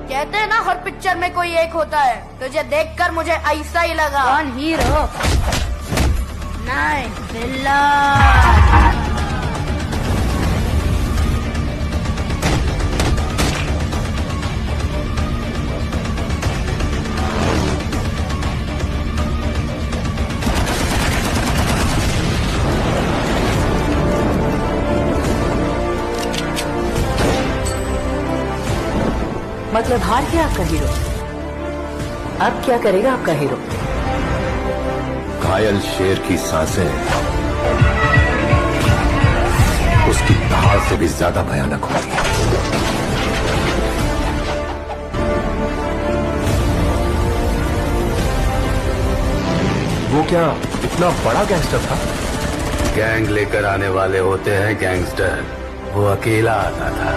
कहते हैं ना हर पिक्चर में कोई एक होता है, तुझे देखकर मुझे ऐसा ही लगा। कौन हीरो? नहीं, विलन। मतलब हार गया आपका हीरो। अब क्या करेगा आपका हीरो? घायल शेर की सांसें उसकी दहाड़ से भी ज्यादा भयानक होती है। वो क्या इतना बड़ा गैंगस्टर था? गैंग लेकर आने वाले होते हैं गैंगस्टर, वो अकेला आता था।